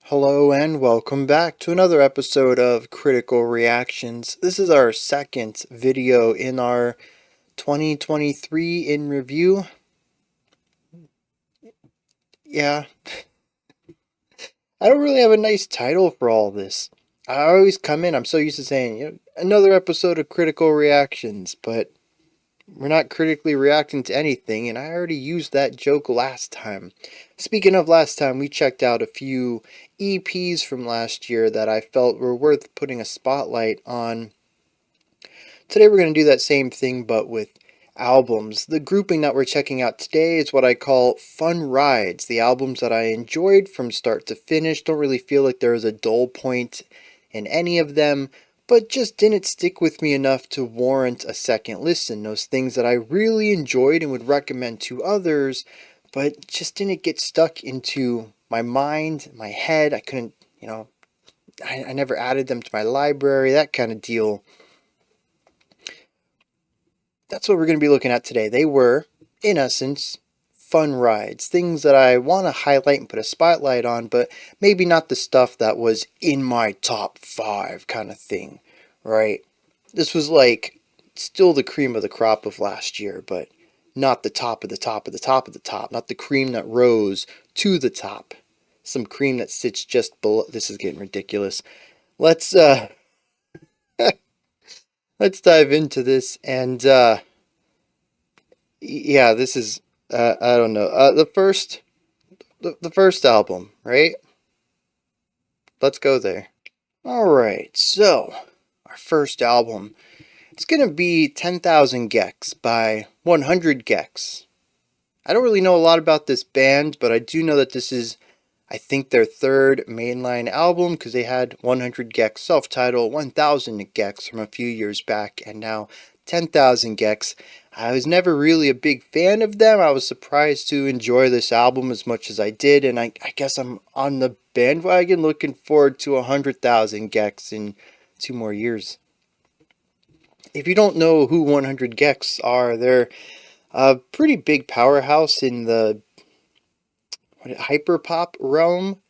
Hello and welcome back to another episode of Critical Reactions. This is our second video in our 2023 in review. Yeah, I don't really have a nice title for all this. I always come in, I'm so used to saying, another episode of Critical Reactions, but we're not critically reacting to anything, and I already used that joke last time. Speaking of last time, we checked out a few EPs from last year that I felt were worth putting a spotlight on. Today we're going to do that same thing, but with albums. The grouping that we're checking out today is what I call fun rides. The albums that I enjoyed from start to finish. Don't really feel like there was a dull point in any of them, but just didn't stick with me enough to warrant a second listen. Those things that I really enjoyed and would recommend to others, but just didn't get stuck into my mind, my head. I couldn't, I never added them to my library, that kind of deal. That's what we're going to be looking at today. They were, in essence, fun rides. Things that I want to highlight and put a spotlight on, but maybe not the stuff that was in my top 5 kind of thing, right? This was like still the cream of the crop of last year, but not the top of the top of the top of the top. Not the cream that rose to the top. Some cream that sits just below. This is getting ridiculous. Let's let's dive into this and yeah, this is I don't know. The first album, right? Let's go there. All right. So, our first album, it's going to be 10,000 Gecs by 100 Gecs. I don't really know a lot about this band, but I do know that this is, I think, their third mainline album because they had 100 Gecs self-titled, 1000 Gecs from a few years back, and now 10,000 Gecs. I was never really a big fan of them. I was surprised to enjoy this album as much as I did, and I guess I'm on the bandwagon looking forward to 100,000 Gecs in 2 more years. If you don't know who 100 Gecs are, they're a pretty big powerhouse in the hyperpop realm.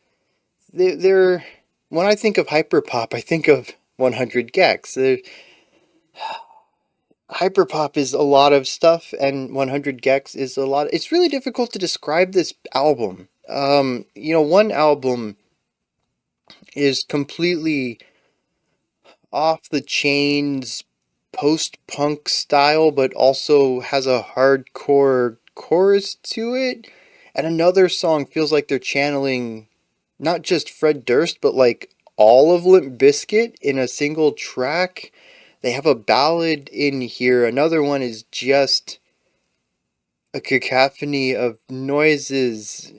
They're when I think of hyperpop, I think of 100 Gecs. Hyperpop is a lot of stuff, and 100 Gecs is a lot. It's really difficult to describe this album. One album is completely off the chains post-punk style, but also has a hardcore chorus to it. And another song feels like they're channeling not just Fred Durst, but like all of Limp Bizkit in a single track. They have a ballad in here. Another one is just a cacophony of noises.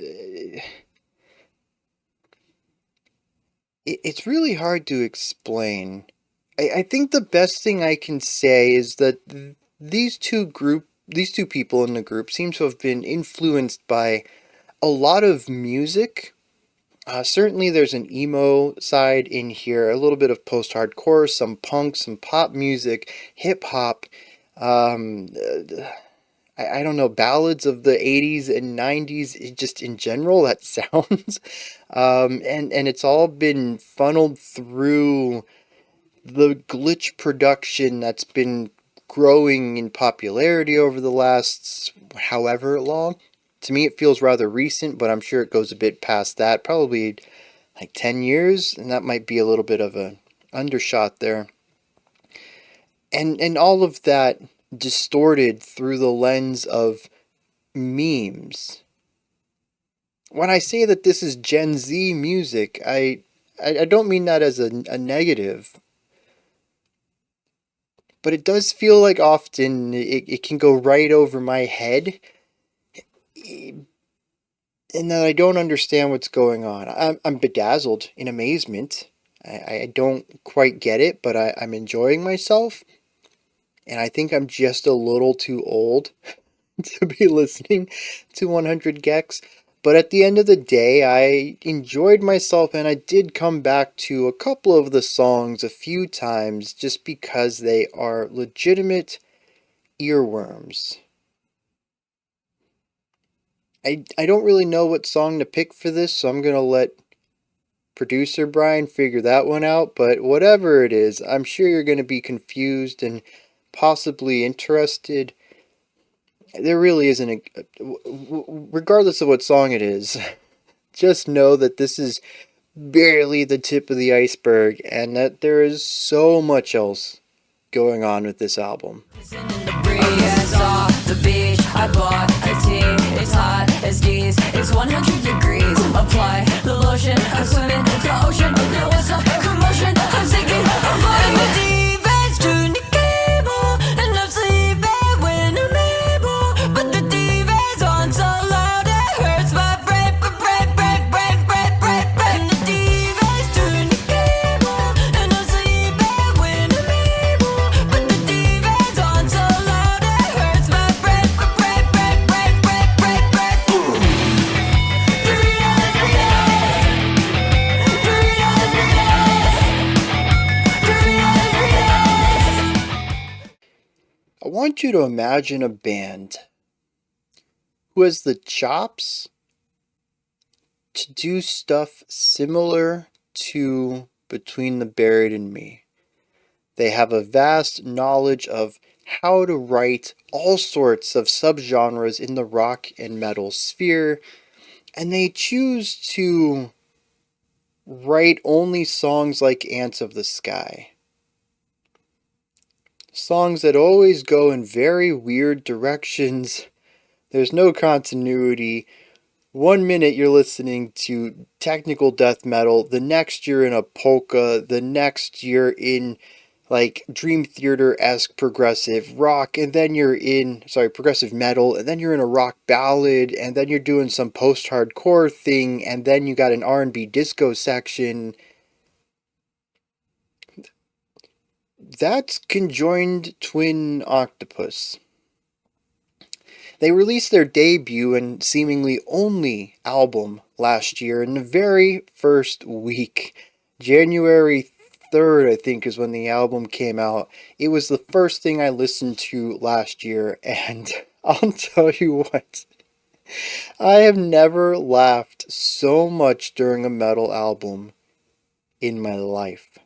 It's really hard to explain. I think the best thing I can say is that these two people in the group seem to have been influenced by a lot of music. Certainly there's an emo side in here, a little bit of post-hardcore, some punk, some pop music, hip-hop, um, I don't know, ballads of the 80s and 90s, just in general, that sounds. And it's all been funneled through the glitch production that's been growing in popularity over the last however long. To me, it feels rather recent, but I'm sure it goes a bit past that. Probably like 10 years, and that might be a little bit of a undershot there. And all of that distorted through the lens of memes. When I say that this is Gen Z music, I don't mean that as a negative, but it does feel like often it can go right over my head and that I don't understand what's going on. I'm bedazzled in amazement. I don't quite get it, but I'm enjoying myself. And I think I'm just a little too old to be listening to 100 Gecs. But at the end of the day, I enjoyed myself and I did come back to a couple of the songs a few times just because they are legitimate earworms. I don't really know what song to pick for this, so I'm going to let producer Bryan figure that one out, but whatever it is, I'm sure you're going to be confused and possibly interested. There really isn't regardless of what song it is, just know that this is barely the tip of the iceberg and that there is so much else going on with this album. I bought a tea, it's hot as D's, it's 100 degrees, apply the lotion, I'm swimming in the ocean, no it's not commotion, I'm sinking, I'm floating with divas, junior cable, and I'm sleeping when I'm able, but the divas on so loud, it hurts my brain, and the divas, junior cable, and I'm sleeping when I'm able, but the divas on so loud, it hurts my brain. I want you to imagine a band who has the chops to do stuff similar to Between the Buried and Me. They have a vast knowledge of how to write all sorts of subgenres in the rock and metal sphere, and they choose to write only songs like Ants of the Sky. Songs that always go in very weird directions. There's no continuity. 1 minute you're listening to technical death metal, the next you're in a polka, the next you're in like Dream Theater-esque progressive rock, and then you're in, progressive metal, and then you're in a rock ballad, and then you're doing some post-hardcore thing, and then you got an R&B disco section. That's Conjoined Twin Octopus. They released their debut and seemingly only album last year in the very first week. January 3rd, I think, is when the album came out. It was the first thing I listened to last year, and I'll tell you what, I have never laughed so much during a metal album in my life.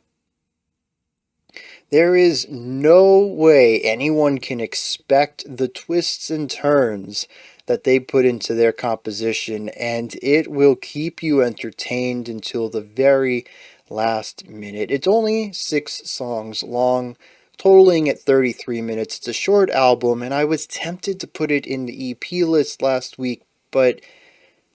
There is no way anyone can expect the twists and turns that they put into their composition, and it will keep you entertained until the very last minute. It's only 6 songs long, totaling at 33 minutes. It's a short album, and I was tempted to put it in the EP list last week, but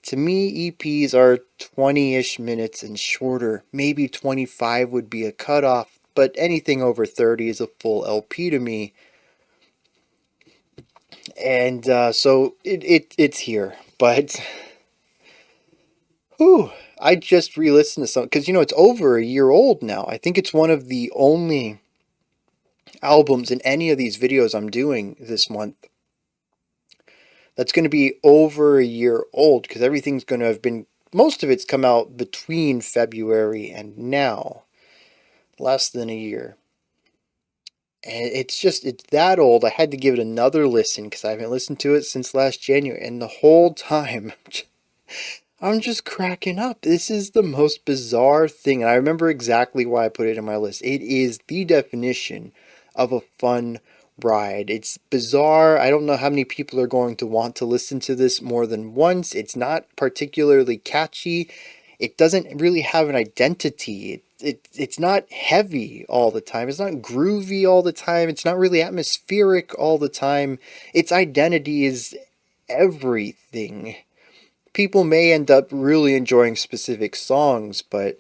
to me, EPs are 20-ish minutes and shorter. Maybe 25 would be a cutoff, but anything over 30 is a full LP to me. And so it's here. But I just re-listened to some, because it's over a year old now. I think it's one of the only albums in any of these videos I'm doing this month that's going to be over a year old, because everything's going to have been, most of it's come out between February and now. Less than a year. And it's that old. I had to give it another listen because I haven't listened to it since last January. And the whole time, I'm just cracking up. This is the most bizarre thing. And I remember exactly why I put it in my list. It is the definition of a fun ride. It's bizarre. I don't know how many people are going to want to listen to this more than once. It's not particularly catchy. It doesn't really have an identity. It's not heavy all the time. It's not groovy all the time. It's not really atmospheric all the time. Its identity is everything. People may end up really enjoying specific songs, but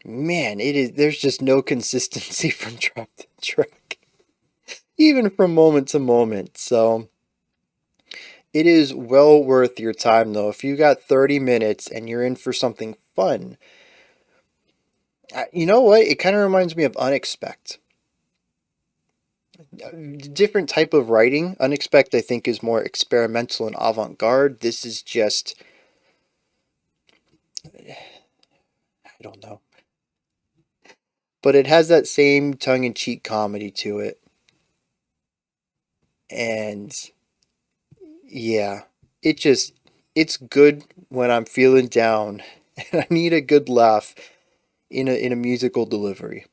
man, there's just no consistency from track to track. Even from moment to moment. So it is well worth your time though. If you got 30 minutes and you're in for something fun, you know what? It kind of reminds me of Unexpect. Different type of writing. Unexpect, I think, is more experimental and avant-garde. This is just, I don't know. But it has that same tongue-in-cheek comedy to it. And yeah, it's good when I'm feeling down and I need a good laugh in a musical delivery.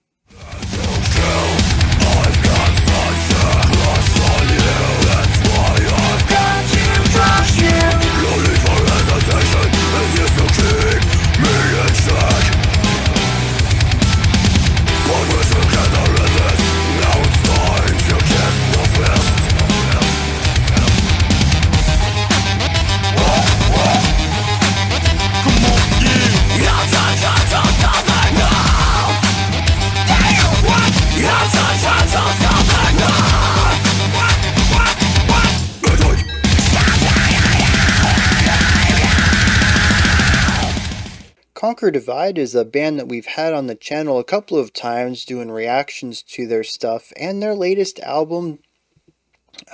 Conquer Divide is a band that we've had on the channel a couple of times doing reactions to their stuff, and their latest album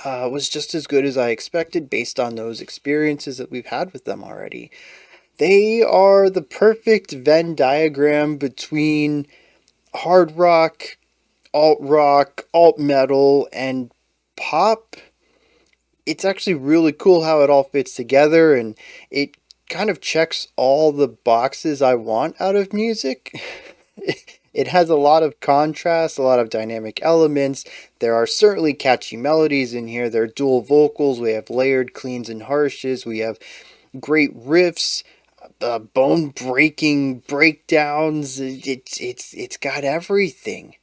was just as good as I expected based on those experiences that we've had with them already. They are the perfect Venn diagram between hard rock, alt metal, and pop. It's actually really cool how it all fits together, and it kind of checks all the boxes I want out of music. It has a lot of contrast, a lot of dynamic elements. There are certainly catchy melodies in here. There are dual vocals. We have layered cleans and harshes. We have great riffs, bone-breaking breakdowns. It's got everything.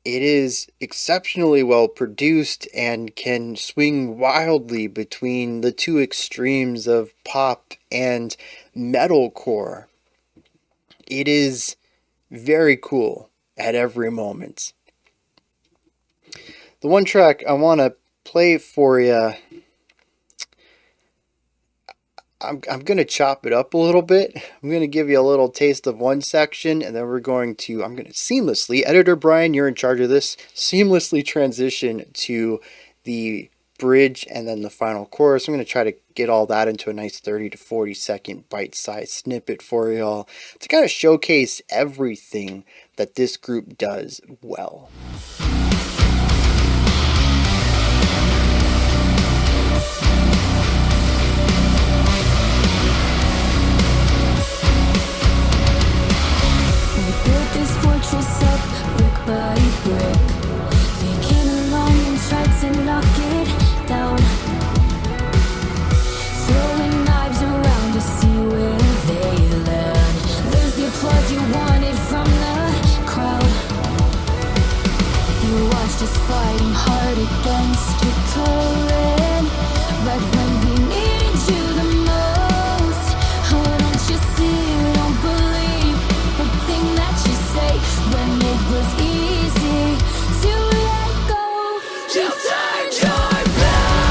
It is exceptionally well produced and can swing wildly between the two extremes of pop and metalcore. It is very cool at every moment. The one track I want to play for you, I'm going to chop it up a little bit. I'm going to give you a little taste of one section, and then I'm going to seamlessly, Editor Bryan, you're in charge of this, seamlessly transition to the bridge and then the final chorus. I'm going to try to get all that into a nice 30 to 40 second bite-sized snippet for y'all to kind of showcase everything that this group does well. Fortress up brick by brick, taking along and tried to knock it down, throwing knives around to see where they land. There's the applause you wanted from the crowd. You watched us fighting hard against your current, right when we needed you the most. Oh, don't you see, don't believe a thing that you say when it was easy to let go. You turned your back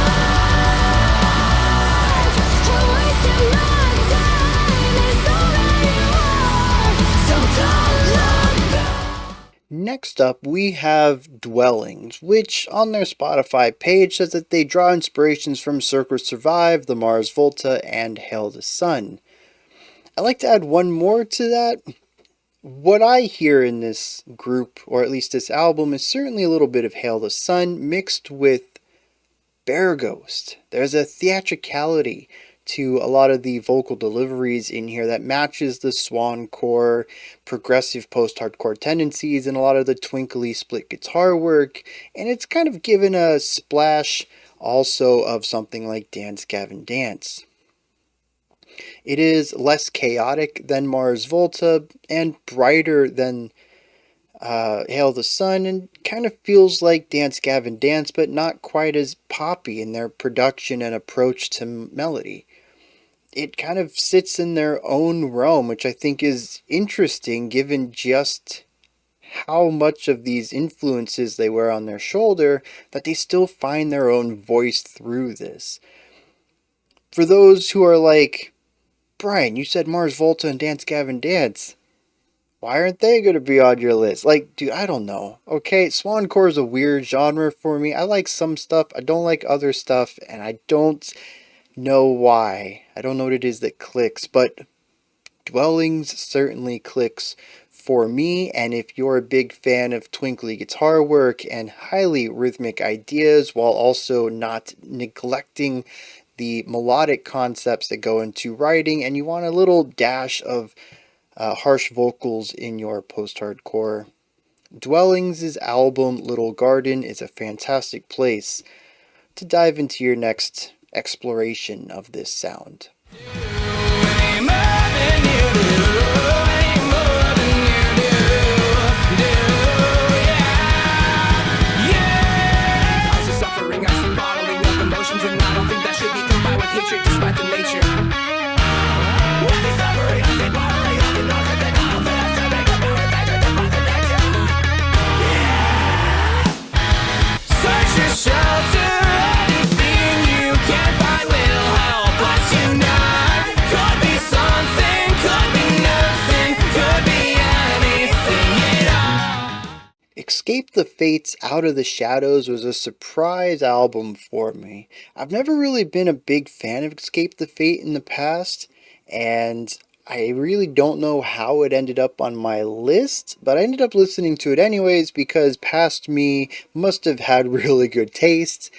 and wasted my time. It's all that you are, so don't look back. Next up, we have Dwellings, which on their Spotify page says that they draw inspirations from Circa Survive, the Mars Volta, and Hail the Sun. I'd like to add one more to that. What I hear in this group, or at least this album, is certainly a little bit of Hail the Sun mixed with Bear Ghost. There's a theatricality to a lot of the vocal deliveries in here that matches the swancore, progressive post-hardcore tendencies and a lot of the twinkly split guitar work, and it's kind of given a splash also of something like Dance Gavin Dance. It is less chaotic than Mars Volta and brighter than Hail the Sun, and kind of feels like Dance Gavin Dance, but not quite as poppy in their production and approach to melody. It kind of sits in their own realm, which I think is interesting given just how much of these influences they wear on their shoulder, that they still find their own voice through this. For those who are like, Bryan, you said Mars Volta and Dance Gavin Dance. Why aren't they going to be on your list? Like, dude, I don't know. Okay, swancore is a weird genre for me. I like some stuff, I don't like other stuff, and I don't know why. I don't know what it is that clicks, but Dwellings certainly clicks for me, and if you're a big fan of twinkly guitar work and highly rhythmic ideas while also not neglecting the melodic concepts that go into writing, and you want a little dash of harsh vocals in your post-hardcore. Dwellings' album Little Garden is a fantastic place to dive into your next exploration of this sound. Despite the nature. Search your shelter, anything you can find will help us unite. Could be something, could be nothing, could be anything at all. Escape the Fates Out of the Shadows was a surprise album for me. I've never really been a big fan of Escape the Fate in the past, and I really don't know how it ended up on my list, but I ended up listening to it anyways because past me must have had really good taste.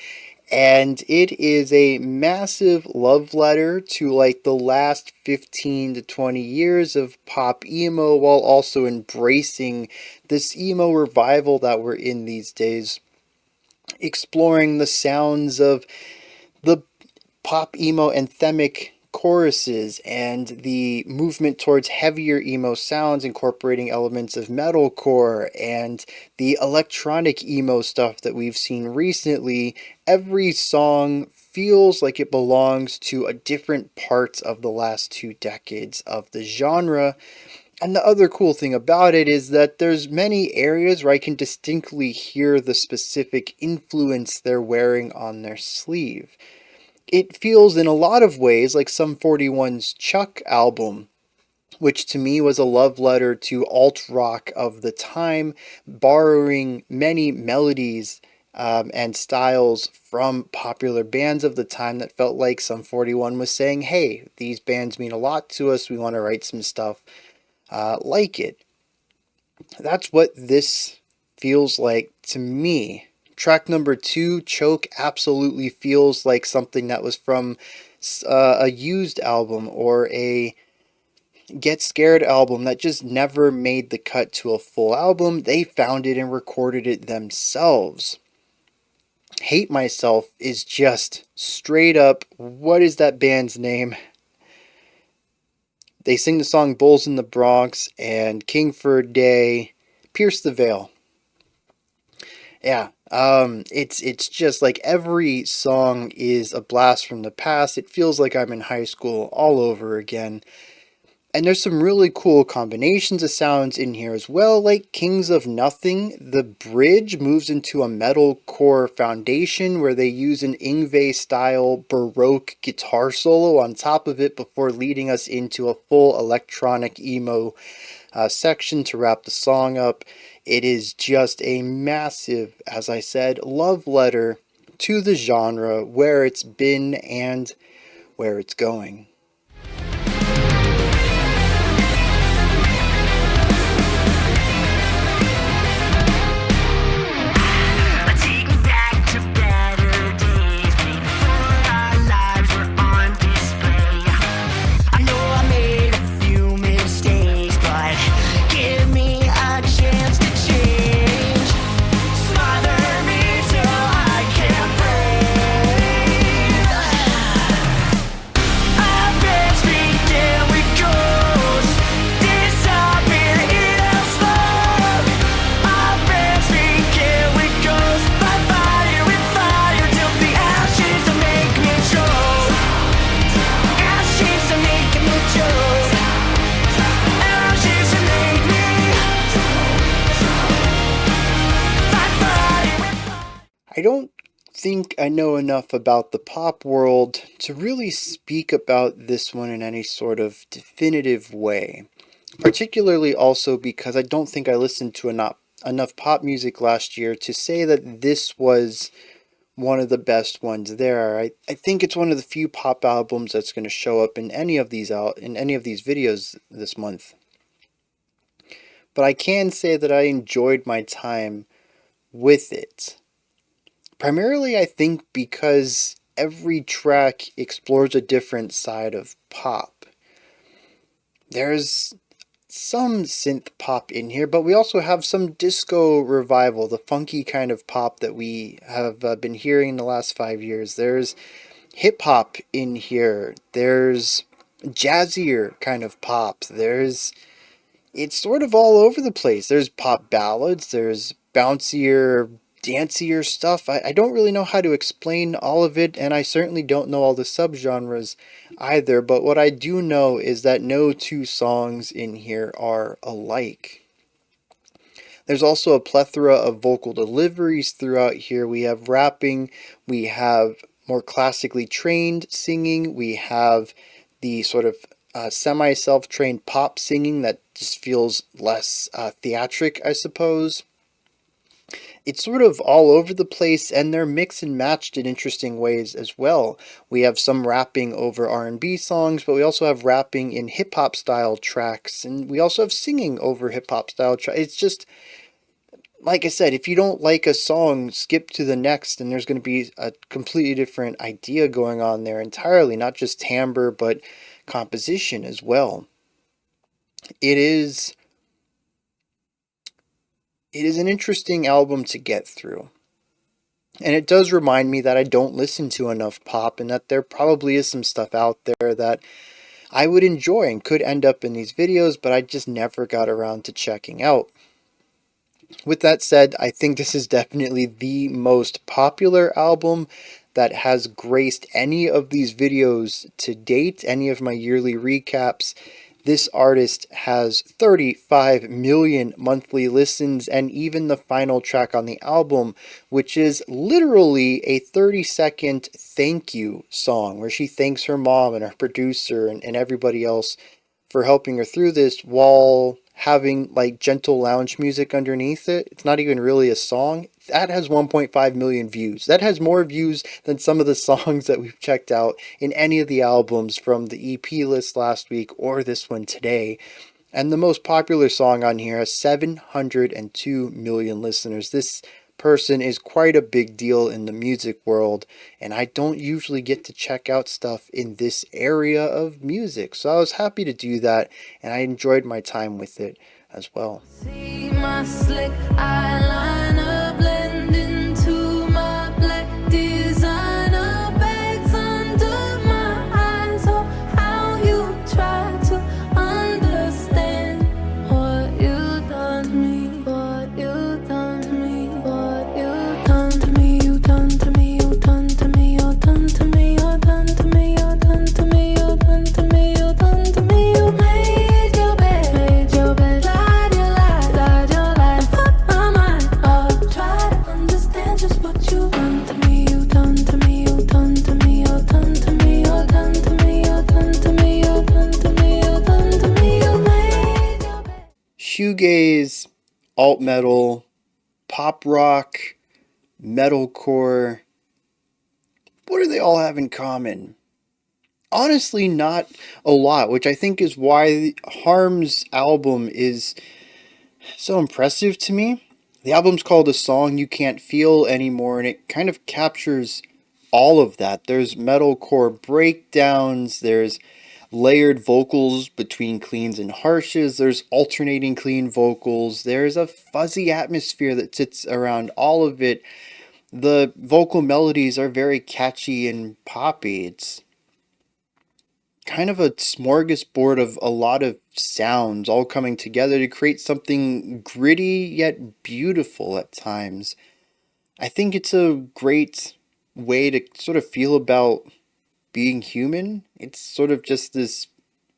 And it is a massive love letter to like the last 15 to 20 years of pop emo, while also embracing this emo revival that we're in these days, exploring the sounds of the pop emo anthemic choruses and the movement towards heavier emo sounds, incorporating elements of metalcore and the electronic emo stuff that we've seen recently. Every song feels like it belongs to a different part of the last 2 decades of the genre. And the other cool thing about it is that there's many areas where I can distinctly hear the specific influence they're wearing on their sleeve. It feels in a lot of ways like Sum 41's Chuck album, which to me was a love letter to alt rock of the time, borrowing many melodies and styles from popular bands of the time that felt like Sum 41 was saying, hey, these bands mean a lot to us, we want to write some stuff like it. That's what this feels like to me. Track number 2, Choke, absolutely feels like something that was from a used album or a Get Scared album that just never made the cut to a full album. They found it and recorded it themselves. Hate Myself is just straight up, what is that band's name? They sing the song Bulls in the Bronx and King for a Day, Pierce the Veil. Yeah, it's just like every song is a blast from the past. It feels like I'm in high school all over again. And there's some really cool combinations of sounds in here as well, like Kings of Nothing. The bridge moves into a metalcore foundation where they use an Yngwie-style Baroque guitar solo on top of it before leading us into a full electronic emo section to wrap the song up. It is just a massive, as I said, love letter to the genre, where it's been and where it's going. I don't think I know enough about the pop world to really speak about this one in any sort of definitive way. Particularly also because I don't think I listened to enough pop music last year to say that this was one of the best ones there. I think it's one of the few pop albums that's going to show up in any of these videos this month. But I can say that I enjoyed my time with it. Primarily, I think because every track explores a different side of pop. There's some synth pop in here, but we also have some disco revival, the funky kind of pop that we have been hearing in the last 5 years. There's hip hop in here. There's jazzier kind of pop. It's sort of all over the place. There's pop ballads, there's bouncier, dancier stuff. I don't really know how to explain all of it, and I certainly don't know all the subgenres either, but what I do know is that no two songs in here are alike. There's also a plethora of vocal deliveries throughout here. We have rapping, we have more classically trained singing, we have the sort of semi self trained pop singing that just feels less theatric, I suppose. It's sort of all over the place, and they're mixed and matched in interesting ways as well. We have some rapping over R&B songs, but we also have rapping in hip hop style tracks, and we also have singing over hip hop style tracks. It's just, like I said, if you don't like a song, skip to the next, and there's going to be a completely different idea going on there entirely, not just timbre, but composition as well. It is an interesting album to get through. And it does remind me that I don't listen to enough pop, and that there probably is some stuff out there that I would enjoy and could end up in these videos, but I just never got around to checking out. With that said, I think this is definitely the most popular album that has graced any of these videos to date, any of my yearly recaps. This artist has 35 million monthly listens, and even the final track on the album, which is literally a 30-second thank you song where she thanks her mom and her producer and everybody else for helping her through this, while having like gentle lounge music underneath it. It's not even really a song. That has 1.5 million views. That has more views than some of the songs that we've checked out in any of the albums from the EP list last week or this one today. And the most popular song on here has 702 million listeners. This person is quite a big deal in the music world, and I don't usually get to check out stuff in this area of music. So I was happy to do that, and I enjoyed my time with it as well. See my slick eyeliner blend into my black designer bags under my eyes. Oh, how you try to understand what you done to me, what you done to me, what you done to me, you done to me, you done to me, you done to me, you done to me, you done to me, you done to me, you done to me, you made your bed, lied your life, fuck my mind. Oh, try to understand just what you done to me, you done to me, you done to me, you done to me, you done to me, you done to me, you done to me, you done to me, you made your bed. Shoegaze, alt metal, pop rock, metalcore. What do they all have in common? Honestly, not a lot, which I think is why Harm's album is so impressive to me. The album's called A Song You Can't Feel Anymore, and it kind of captures all of that. There's metalcore breakdowns, there's layered vocals between cleans and harshes, there's alternating clean vocals, there's a fuzzy atmosphere that sits around all of it. The vocal melodies are very catchy and poppy. It's kind of a smorgasbord of a lot of sounds all coming together to create something gritty yet beautiful at times. I think it's a great way to sort of feel about being human. It's sort of just this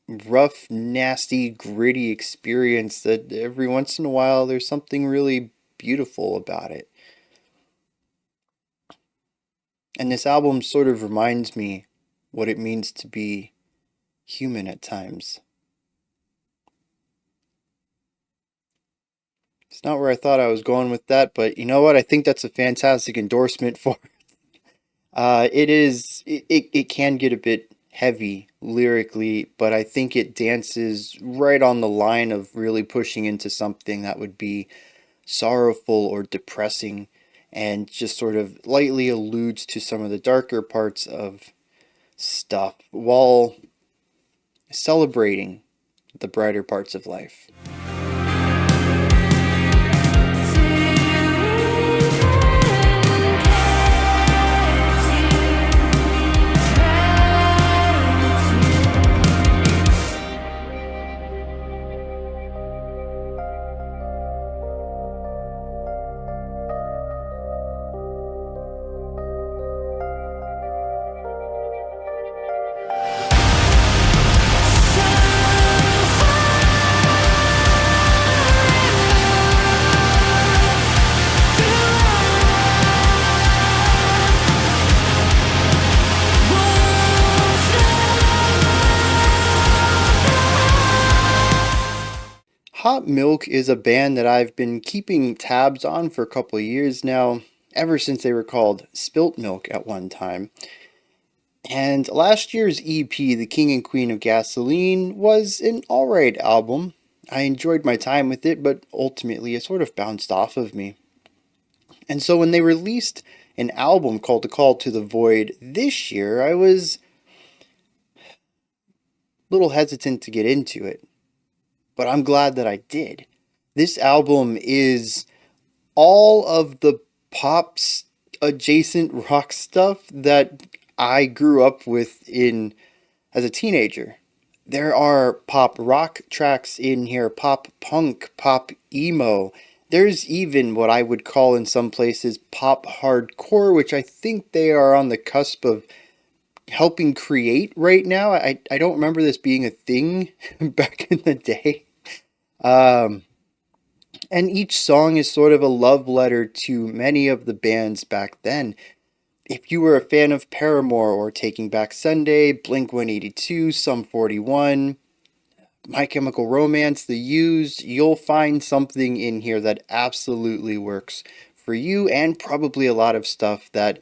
rough, nasty, gritty experience that every once in a while there's something really beautiful about it. And this album sort of reminds me what it means to be human at times. It's not where I thought I was going with that, but you know what? I think that's a fantastic endorsement for it. It can get a bit heavy lyrically, but I think it dances right on the line of really pushing into something that would be sorrowful or depressing. and just sort of lightly alludes to some of the darker parts of stuff while celebrating the brighter parts of life. Hot Milk is a band that I've been keeping tabs on for a couple of years now, ever since they were called Spilt Milk at one time. And last year's EP, The King and Queen of Gasoline, was an alright album. I enjoyed my time with it, but ultimately it sort of bounced off of me. And so when they released an album called The Call to the Void this year, I was a little hesitant to get into it. But I'm glad that I did. This album is all of the pop adjacent rock stuff that I grew up with in as a teenager. There are pop rock tracks in here, pop punk, pop emo. There's even what I would call in some places pop hardcore, which I think they are on the cusp of helping create right now. I don't remember this being a thing back in the day. Um, and each song is sort of a love letter to many of the bands back then. If you were a fan of Paramore or Taking Back Sunday, Blink 182, Sum 41, My Chemical Romance, The Used, you'll find something in here that absolutely works for you, and probably a lot of stuff that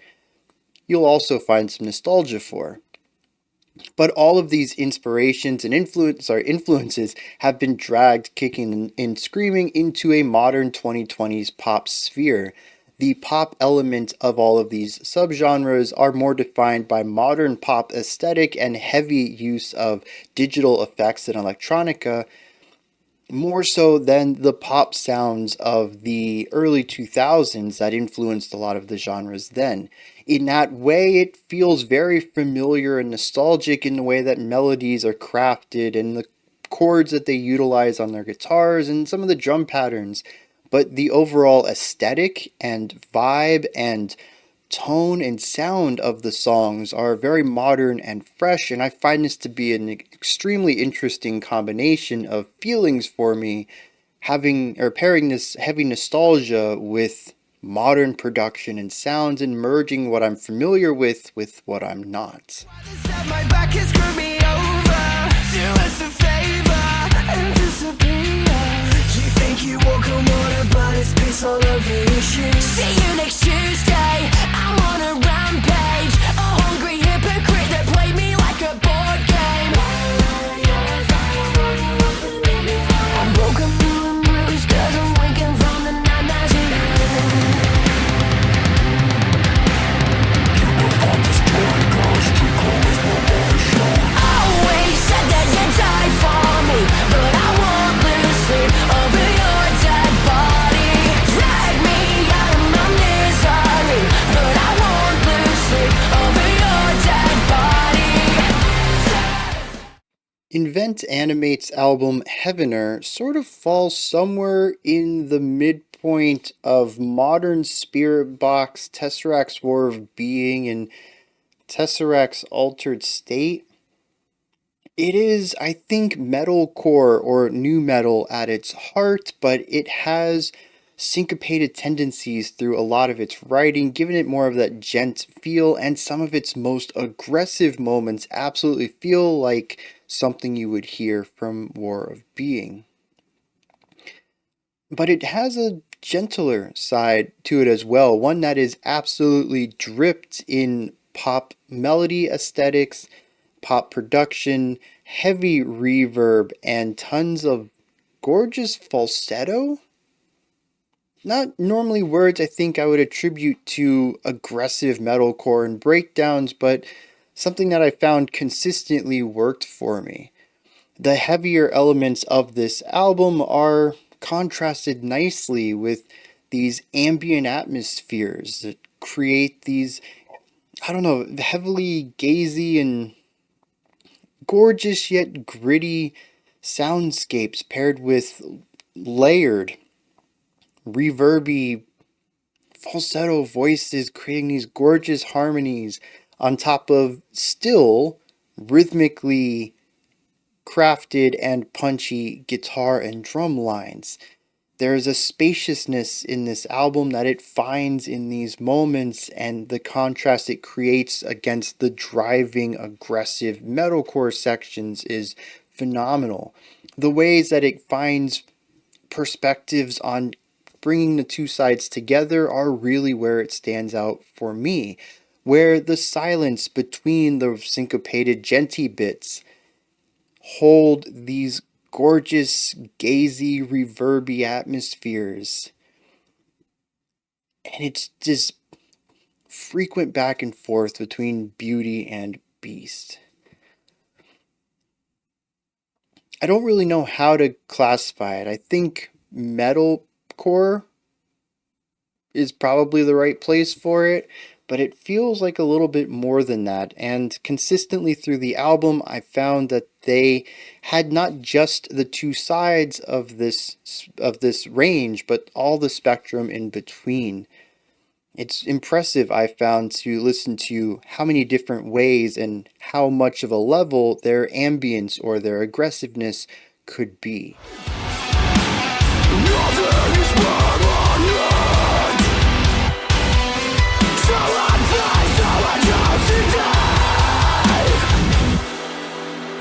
you'll also find some nostalgia for. But all of these inspirations and influences have been dragged kicking and screaming into a modern 2020s pop sphere. The pop element of all of these subgenres are more defined by modern pop aesthetic and heavy use of digital effects and electronica, more so than the pop sounds of the early 2000s that influenced a lot of the genres then. In that way, it feels very familiar and nostalgic in the way that melodies are crafted and the chords that they utilize on their guitars and some of the drum patterns. But the overall aesthetic and vibe and tone and sound of the songs are very modern and fresh, and I find this to be an extremely interesting combination of feelings for me, having or pairing this heavy nostalgia with modern production and sounds and merging what I'm familiar with what I'm not. My back has screwed me over. Do us a favor and disappear. You think you walk on water, but it's piss all over your shoes. See you next Tuesday. I'm on a rampage. A hungry hypocrite that played me like a board game. I'm broken, blue and bruised, 'cause I'm waking from the night magic. Always said that you died for me, but I won't lose sleep over your dead body. Drag me out of my misery, but I won't lose sleep over your dead body. Invent Animate's album Heavener sort of falls somewhere in the midpoint of modern Spirit Box, Tesseract's War of Being, and Tesseract's Altered State. It is, I think, metalcore or new metal at its heart, but it has syncopated tendencies through a lot of its writing, giving it more of that gent feel, and some of its most aggressive moments absolutely feel like something you would hear from War of Being. But it has a gentler side to it as well, one that is absolutely dripped in pop melody aesthetics, pop production, heavy reverb, and tons of gorgeous falsetto. not normally words I think I would attribute to aggressive metalcore and breakdowns, but something that I found consistently worked for me. The heavier elements of this album are contrasted nicely with these ambient atmospheres that create these, I don't know, heavily gazy and gorgeous yet gritty soundscapes paired with layered, reverby, falsetto voices creating these gorgeous harmonies on top of still rhythmically crafted and punchy guitar and drum lines. There is a spaciousness in this album that it finds in these moments, and the contrast it creates against the driving, aggressive metalcore sections is phenomenal. The ways that it finds perspectives on bringing the two sides together are really where it stands out for me. Where the silence between the syncopated genty bits hold these gorgeous, gazy, reverby atmospheres. And it's this frequent back and forth between beauty and beast. I don't really know how to classify it. I think metalcore is probably the right place for it, but it feels like a little bit more than that. And consistently through the album, I found that they had not just the two sides of this range, but all the spectrum in between. It's impressive, I found, to listen to how many different ways and how much of a level their ambience or their aggressiveness could be.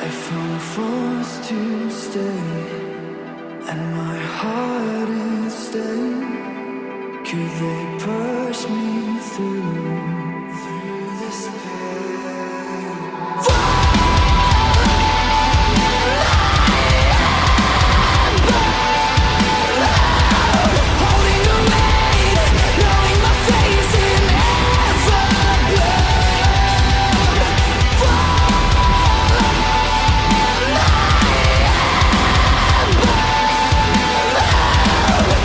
If I'm forced to stay and my heart is staying, could they push me through this pain? Holding the weight, knowing my face in ever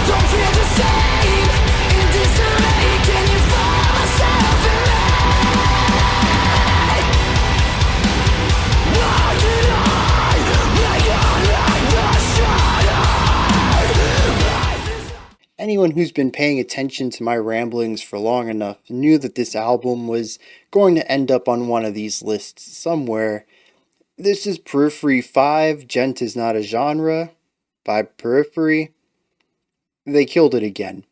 don't feel the same in disarray. Can you find myself in why did I make it like the shadow? Anyone who's been paying attention to my ramblings for long enough knew that this album was going to end up on one of these lists somewhere. This is Periphery 5, Gent is Not a Genre, by Periphery. They killed it again.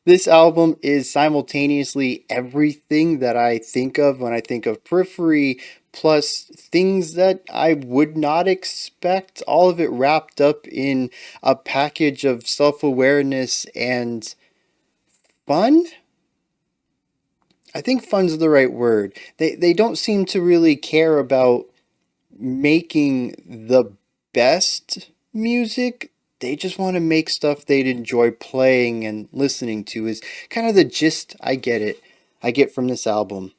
This album is simultaneously everything that I think of when I think of Periphery, plus things that I would not expect, all of it wrapped up in a package of self-awareness and fun. I think fun's the right word. They don't seem to really care about making the best music. They just want to make stuff they'd enjoy playing and listening to is kind of the gist I get from this album.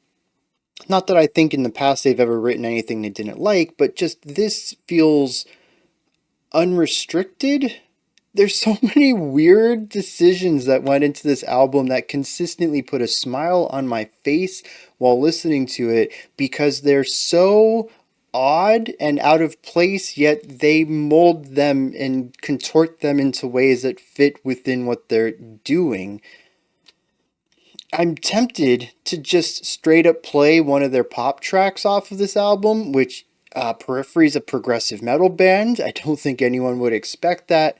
Not that I think in the past they've ever written anything they didn't like, but just this feels unrestricted. There's so many weird decisions that went into this album that consistently put a smile on my face while listening to it because they're so odd and out of place, yet they mold them and contort them into ways that fit within what they're doing. I'm tempted to just straight up play one of their pop tracks off of this album, which Periphery is a progressive metal band. I don't think anyone would expect that.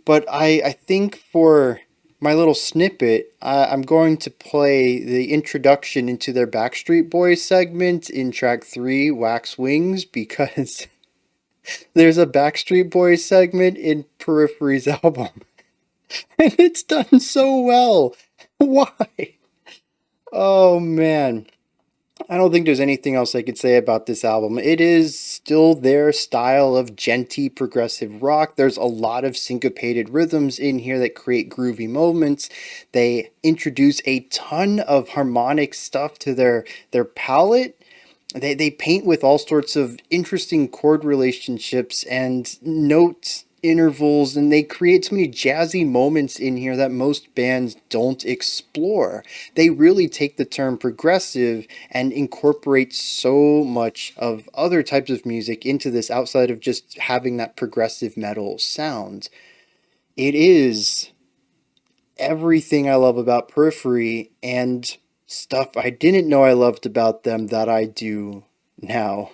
But I think for my little snippet, I'm going to play the introduction into their Backstreet Boys segment in track 3, Wax Wings, because there's a Backstreet Boys segment in Periphery's album. And it's done so well. Why? Oh man. I don't think there's anything else I could say about this album. It is still their style of genty progressive rock. There's a lot of syncopated rhythms in here that create groovy moments. They introduce a ton of harmonic stuff to their palette. They paint with all sorts of interesting chord relationships and note intervals, and they create so many jazzy moments in here that most bands don't explore. They really take the term progressive and incorporate so much of other types of music into this outside of just having that progressive metal sound. It is everything I love about Periphery and stuff I didn't know I loved about them that I do now.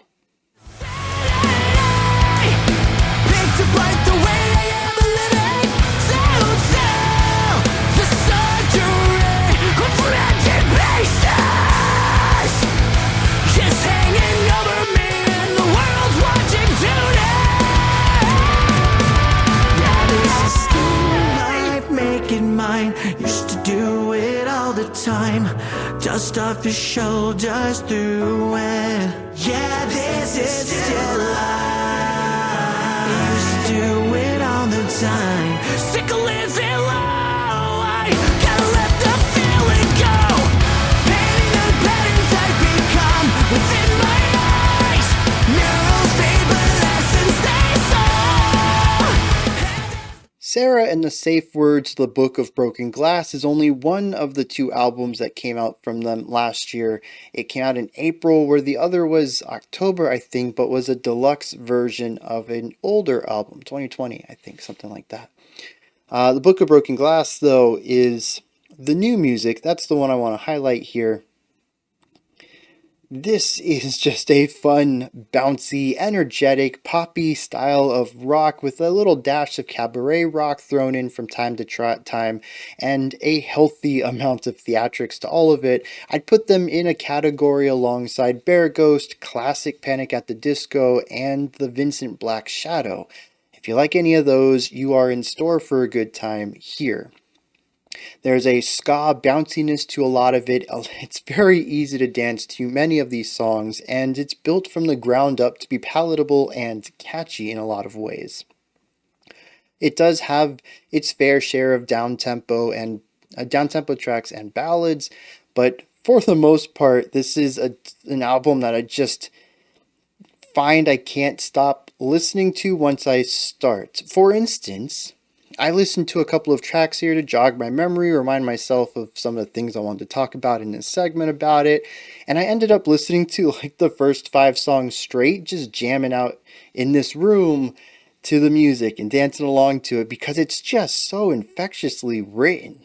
Used to do it all the time. Dust off your shoulders through it. Yeah, this is still life. Used to do it all the time. Sick of living low. I gotta let the feeling go. Painting the patterns I become within my eyes. Murals fade, but lessons stay so. Sarah and the Safe Words, The Book of Broken Glass is only one of the two albums that came out from them last year. It came out in April, where the other was October, I think, but was a deluxe version of an older album, 2020, I think, something like that. The Book of Broken Glass, though, is the new music. That's the one I want to highlight here. This is just a fun, bouncy, energetic, poppy style of rock with a little dash of cabaret rock thrown in from time to time and a healthy amount of theatrics to all of it. I'd put them in a category alongside Bear Ghost, classic Panic at the Disco, and the Vincent Black Shadow. If you like any of those, you are in store for a good time here. There's a ska bounciness to a lot of it. It's very easy to dance to many of these songs, and it's built from the ground up to be palatable and catchy in a lot of ways. It does have its fair share of down-tempo tracks and ballads, but for the most part, this is an album that I just find I can't stop listening to once I start. For instance, I listened to a couple of tracks here to jog my memory, remind myself of some of the things I wanted to talk about in this segment about it, and I ended up listening to like the first 5 songs straight, just jamming out in this room to the music and dancing along to it because it's just so infectiously written.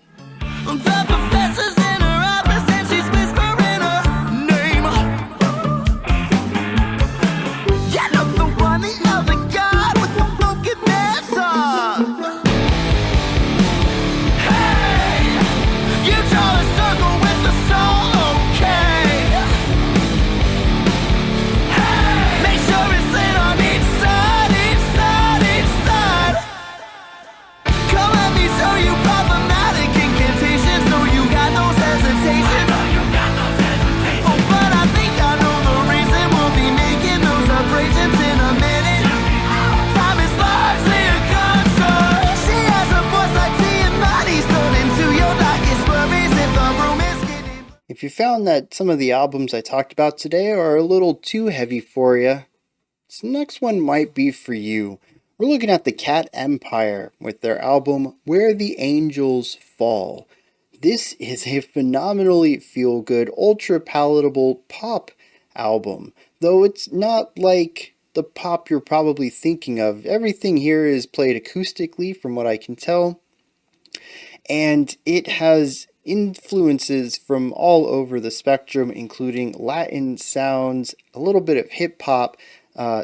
The professor's in her office and she's whispering her name. Yeah, I'm the one, the other guy with the broken dancer. You draw a circle with the soul, okay? Make sure it's lit on each side, each side, each side. Come let me show you problematic incantations. Know you got those hesitations. Oh, but I think I know the reason we'll be making those abrasions in a minute. Time is largely a consort. She has a voice like tea and bodies thrown into your darkest worries if the room is getting. If you found that some of the albums I talked about today are a little too heavy for you, this next one might be for you. We're looking at the Cat Empire with their album Where the Angels Fall. This is a phenomenally feel-good, ultra-palatable pop album, though it's not like the pop you're probably thinking of. Everything here is played acoustically from what I can tell, and it has influences from all over the spectrum, including Latin sounds, a little bit of hip-hop,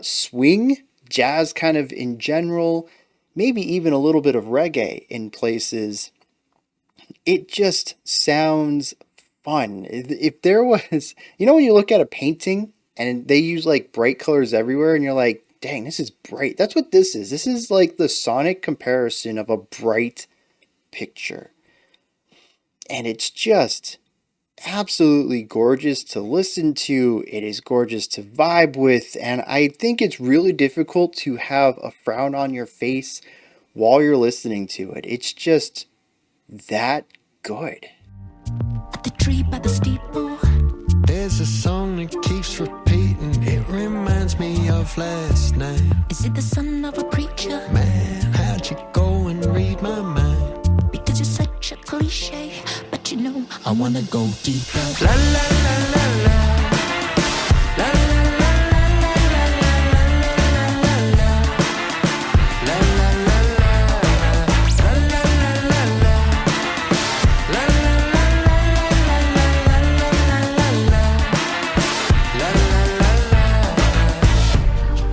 swing, jazz kind of in general, maybe even a little bit of reggae in places. It just sounds fun. If there was, when you look at a painting and they use like bright colors everywhere and you're like, dang, this is bright. That's what this is. This is like the sonic comparison of a bright picture. And it's just absolutely gorgeous to listen to. It is gorgeous to vibe with, and I think it's really difficult to have a frown on your face while you're listening to it. It's just that good. At the tree by the steeple, there's a song that keeps repeating. It reminds me of last night. is it the son of a preacher? Man, how'd you go and read my mind? Because you're such a cliche, but you know I wanna go deeper. La la la la la. La la la la la la la la la la. La la la la. La la la la la. La la la la la la la la. La la la la.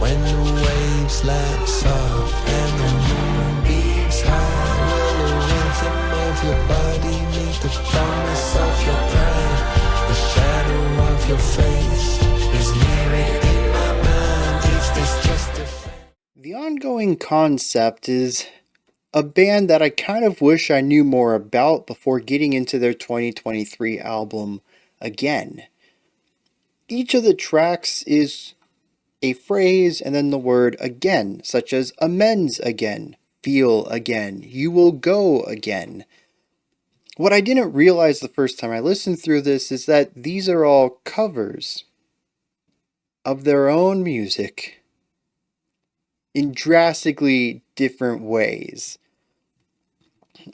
When the waves lap soft and the moon beams high, will the rhythm of your body meet the promise of your pride? The shadow of your face is mirrored in my mind. Is this just a The ongoing concept is a band that I kind of wish I knew more about before getting into their 2023 album again. Each of the tracks is a phrase and then the word again, such as amends again, feel again, you will go again. What I didn't realize the first time I listened through this is that these are all covers of their own music in drastically different ways.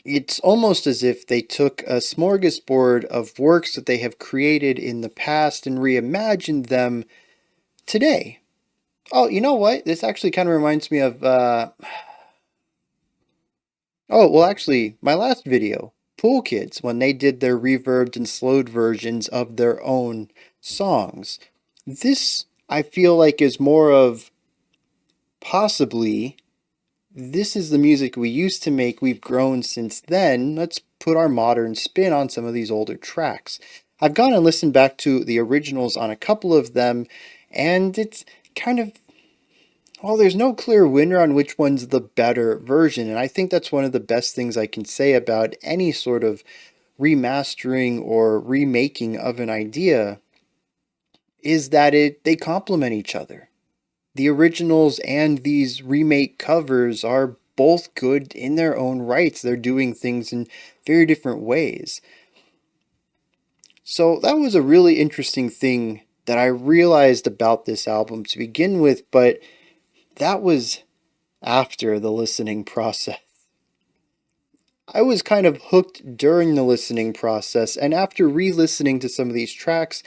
It's almost as if they took a smorgasbord of works that they have created in the past and reimagined them today. Oh, you know what? This actually kind of reminds me of, actually, my last video, Pool Kids, when they did their reverbed and slowed versions of their own songs. This, I feel like, is more of possibly, this is the music we used to make, we've grown since then, let's put our modern spin on some of these older tracks. I've gone and listened back to the originals on a couple of them, and it's kind of, well, there's no clear winner on which one's the better version, and I think that's one of the best things I can say about any sort of remastering or remaking of an idea, is that they complement each other. The originals and these remake covers are both good in their own rights. They're doing things in very different ways. So that was a really interesting thing that I realized about this album to begin with, but that was after the listening process. I was kind of hooked during the listening process, and after re-listening to some of these tracks,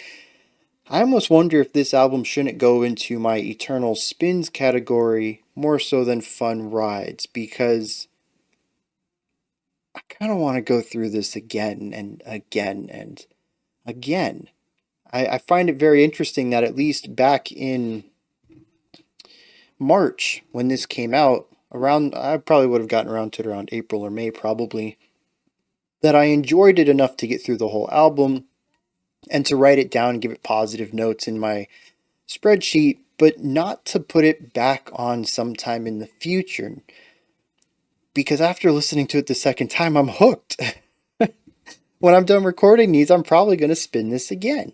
I almost wonder if this album shouldn't go into my eternal spins category more so than fun rides, because I kind of want to go through this again and again and again. I find it very interesting that at least back in March, when this came out, I probably would have gotten around to it around April or May probably, that I enjoyed it enough to get through the whole album and to write it down and give it positive notes in my spreadsheet, but not to put it back on sometime in the future. Because after listening to it the second time, I'm hooked. When I'm done recording these, I'm probably going to spin this again.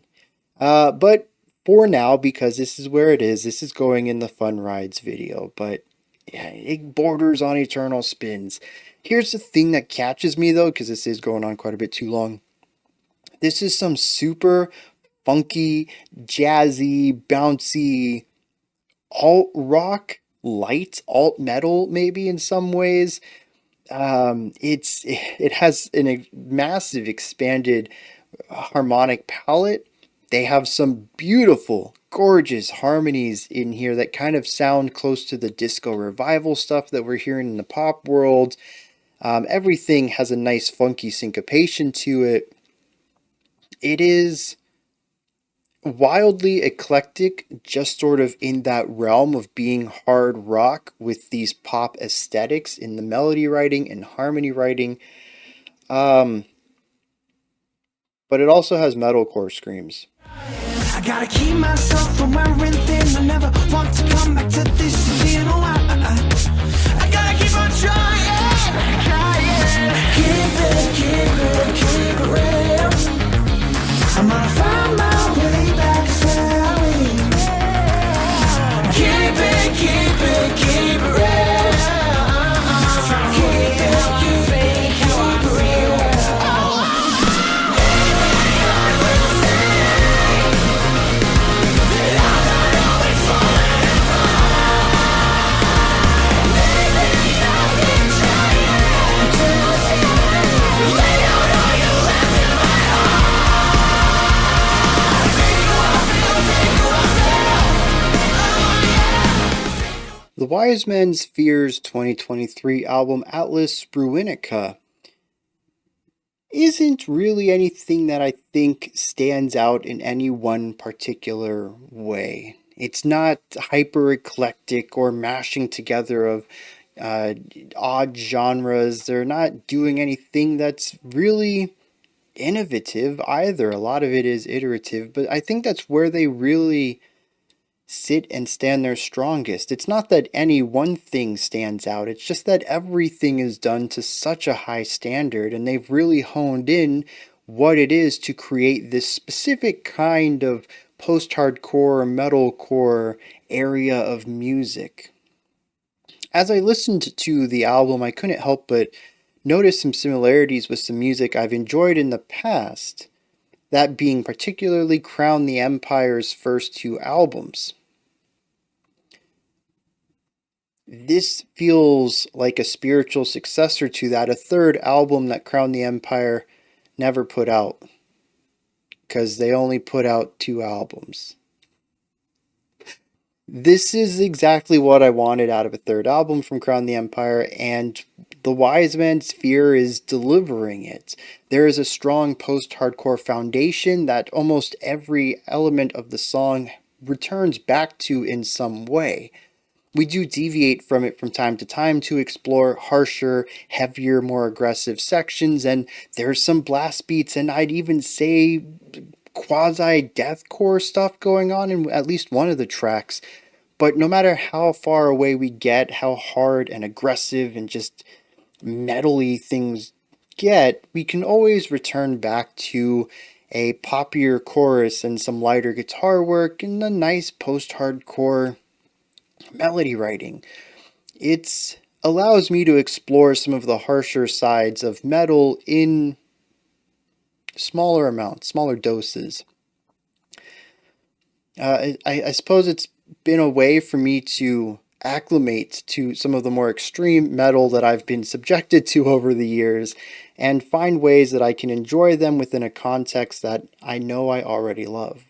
But for now, because this is where it is, this is going in the Fun Rides video, but yeah, it borders on eternal spins. Here's the thing that catches me though, because this is going on quite a bit too long. This is some super funky, jazzy, bouncy, alt rock, light alt metal maybe in some ways. It has a massive expanded harmonic palette. They have some beautiful, gorgeous harmonies in here that kind of sound close to the disco revival stuff that we're hearing in the pop world. Everything has a nice funky syncopation to it. It is wildly eclectic, just sort of in that realm of being hard rock with these pop aesthetics in the melody writing and harmony writing. But it also has metalcore screams. I gotta keep myself from wearing thin. I never want to come back to this again. Oh, I gotta keep on trying. Keep it real. The Wise Men's Fears 2023 album Atlas Ruinica isn't really anything that I think stands out in any one particular way. It's not hyper eclectic or mashing together of uh, odd genres. They're not doing anything that's really innovative either. A lot of it is iterative, but I think that's where they really sit and stand their strongest. It's not that any one thing stands out, it's just that everything is done to such a high standard, and they've really honed in what it is to create this specific kind of post-hardcore, metalcore area of music. As I listened to the album, I couldn't help but notice some similarities with some music I've enjoyed in the past, that being particularly Crown the Empire's first two albums. This feels like a spiritual successor to that, a third album that Crown the Empire never put out, because they only put out two albums. This is exactly what I wanted out of a third album from Crown the Empire, and The Wise Man's Fear is delivering it. There is a strong post-hardcore foundation that almost every element of the song returns back to in some way. We do deviate from it from time to time to explore harsher, heavier, more aggressive sections, and there's some blast beats, and I'd even say quasi-deathcore stuff going on in at least one of the tracks. But no matter how far away we get, how hard and aggressive and just metally things get, we can always return back to a poppier chorus and some lighter guitar work and a nice post-hardcore melody writing. It allows me to explore some of the harsher sides of metal in smaller amounts, smaller doses. I suppose it's been a way for me to acclimate to some of the more extreme metal that I've been subjected to over the years and find ways that I can enjoy them within a context that I know I already love.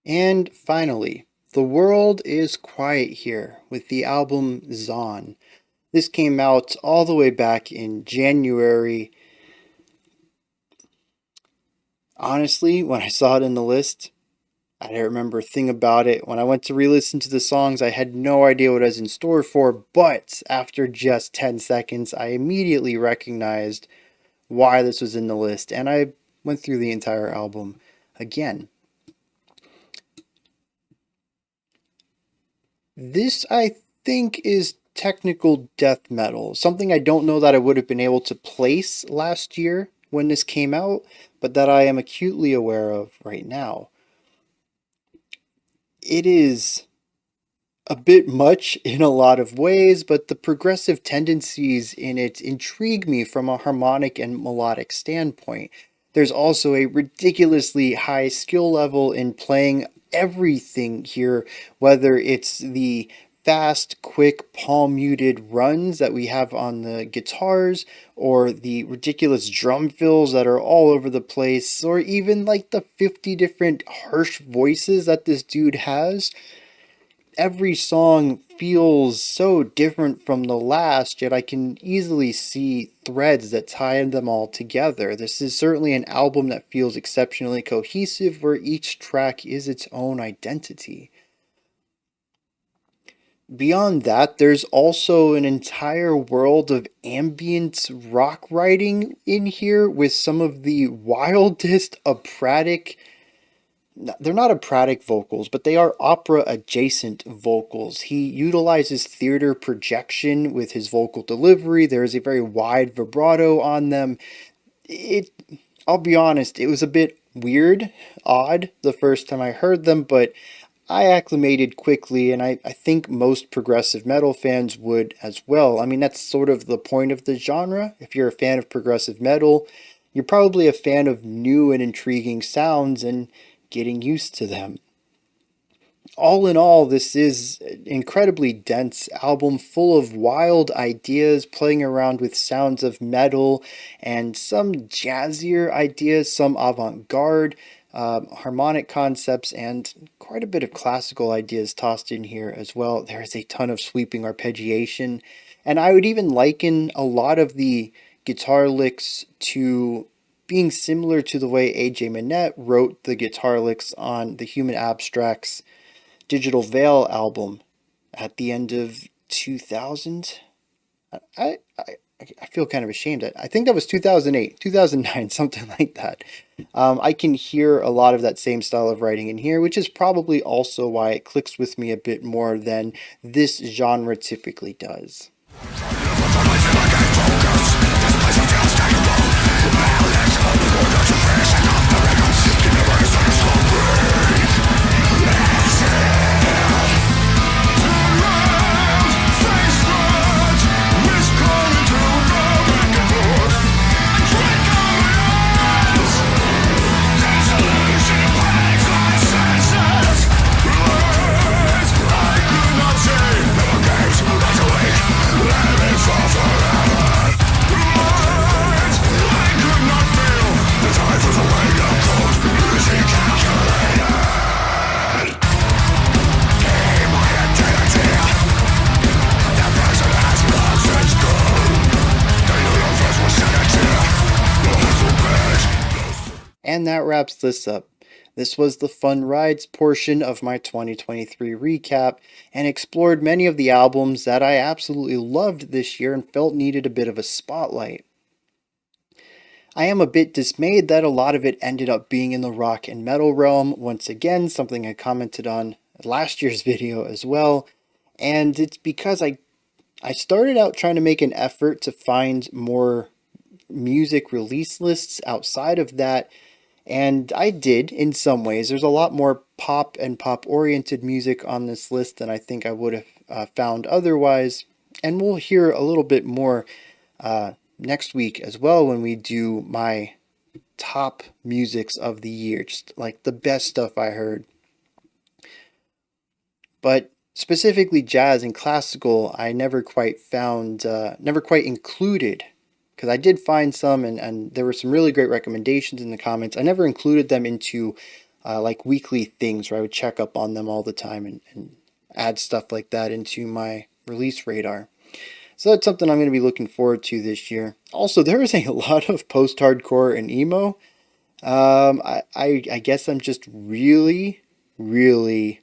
And finally, The World is Quiet Here with the album Zon. This came out all the way back in January. Honestly, when I saw it in the list, I didn't remember a thing about it. When I went to re-listen to the songs, I had no idea what I was in store for, but after just 10 seconds, I immediately recognized why this was in the list, and I went through the entire album again. This, I think, is technical death metal, something I don't know that I would have been able to place last year when this came out, but that I am acutely aware of right now. It is a bit much in a lot of ways, but the progressive tendencies in it intrigue me from a harmonic and melodic standpoint. There's also a ridiculously high skill level in playing everything here, whether it's the fast, quick, palm muted runs that we have on the guitars, or the ridiculous drum fills that are all over the place, or even like the 50 different harsh voices that this dude has. Every song feels so different from the last, yet I can easily see threads that tie them all together. This is certainly an album that feels exceptionally cohesive, where each track is its own identity. beyond that, there's also an entire world of ambient rock writing in here with some of the wildest operatic. They're not operatic vocals, but they are opera adjacent vocals. He utilizes theater projection with his vocal delivery. There is a very wide vibrato on them. It, I'll be honest, it was a bit weird, odd the first time I heard them, but I acclimated quickly, and I think most progressive metal fans would as well. I mean, that's sort of the point of the genre. If you're a fan of progressive metal, you're probably a fan of new and intriguing sounds and getting used to them. All in all, this is an incredibly dense album full of wild ideas, playing around with sounds of metal and some jazzier ideas, some avant garde harmonic concepts, and quite a bit of classical ideas tossed in here as well. There is a ton of sweeping arpeggiation, and I would even liken a lot of the guitar licks to being similar to the way A.J. Minette wrote the guitar licks on the Human Abstracts Digital Veil album at the end of 2000. I feel kind of ashamed. I think that was 2008, 2009, something like that. I can hear a lot of that same style of writing in here, which is probably also why it clicks with me a bit more than this genre typically does. And that wraps this up. This was the Fun Rides portion of my 2023 recap and explored many of the albums that I absolutely loved this year and felt needed a bit of a spotlight. I am a bit dismayed that a lot of it ended up being in the rock and metal realm, once again, something I commented on last year's video as well, and it's because I started out trying to make an effort to find more music release lists outside of that. And I did in some ways. There's a lot more pop and pop oriented music on this list than I think I would have found otherwise. And we'll hear a little bit more next week as well when we do my top musics of the year, just like the best stuff I heard. But specifically jazz and classical, I never quite found, never quite included, because I did find some, and there were some really great recommendations in the comments. I never included them into like weekly things where I would check up on them all the time and add stuff like that into my release radar. So that's something I'm going to be looking forward to this year. Also, there is a lot of post-hardcore and emo. I guess I'm just really, really,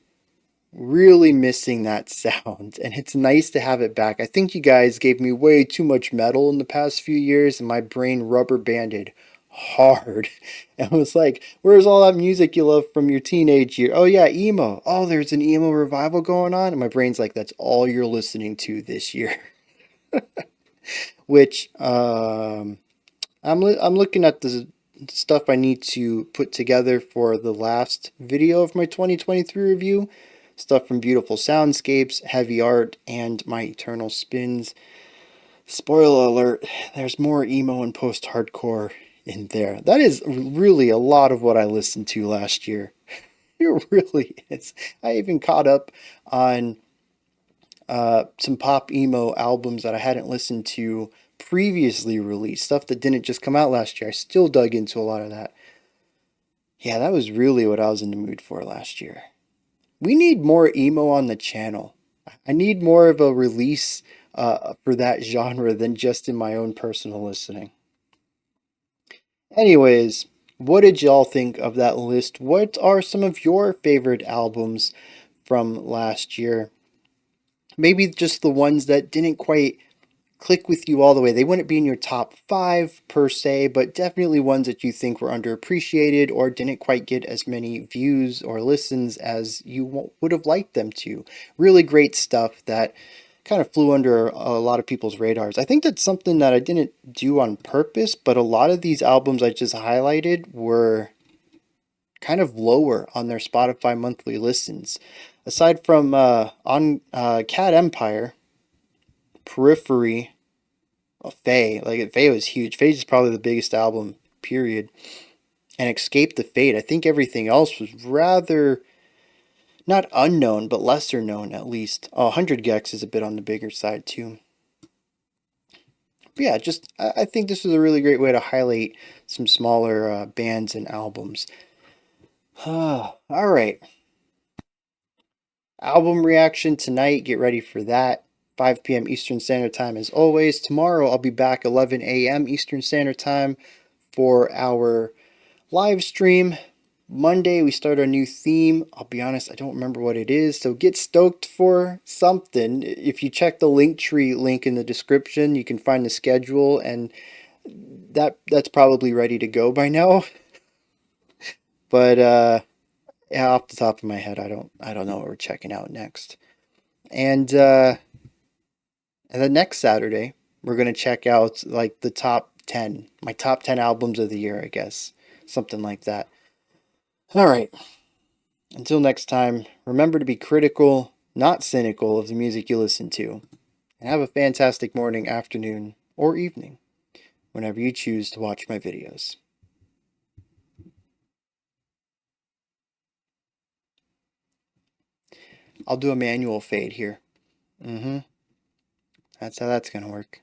really missing that sound, and it's nice to have it back. I think you guys gave me way too much metal in the past few years, and my brain rubber banded hard and was like, where's all that music you love from your teenage year? Oh yeah, emo. Oh, there's an emo revival going on, and my brain's like, that's all you're listening to this year. Which I'm looking at the stuff I need to put together for the last video of my 2023 review. Stuff from Beautiful Soundscapes, Heavy Art, and My Eternal Spins. Spoiler alert, there's more emo and post-hardcore in there. That is really a lot of what I listened to last year. It really is. I even caught up on some pop emo albums that I hadn't listened to previously released. Stuff that didn't just come out last year. I still dug into a lot of that. Yeah, that was really what I was in the mood for last year. We need more emo on the channel. I need more of a release for that genre than just in my own personal listening. Anyways, what did y'all think of that list? What are some of your favorite albums from last year? maybe just the ones that didn't quite click with you all the way. They wouldn't be in your top five per se, but definitely ones that you think were underappreciated or didn't quite get as many views or listens as you would have liked them to. Really great stuff that kind of flew under a lot of people's radars. I think that's something that I didn't do on purpose, but a lot of these albums I just highlighted were kind of lower on their Spotify monthly listens. Aside from on Cat Empire, Periphery, Faye, like Faye was huge. Faye is probably the biggest album, period. And Escape the Fate. I think everything else was rather not unknown, but lesser known at least. Oh, 100 Gecs is a bit on the bigger side too. But yeah, just I think this was a really great way to highlight some smaller bands and albums. All right, album reaction tonight. Get ready for that. 5 p.m. Eastern Standard Time as always. Tomorrow I'll be back 11 a.m. Eastern Standard Time for our live stream. Monday we start our new theme. I'll be honest, I don't remember what it is, so get stoked for something. If you check the Linktree link in the description, you can find the schedule, and that's probably ready to go by now. But yeah, off the top of my head, I don't know what we're checking out next. And the next Saturday, we're gonna check out like the top 10, my top 10 albums of the year, I guess, something like that. All right. Until next time, remember to be critical, not cynical of the music you listen to. And have a fantastic morning, afternoon, or evening whenever you choose to watch my videos. I'll do a manual fade here. That's how that's going to work.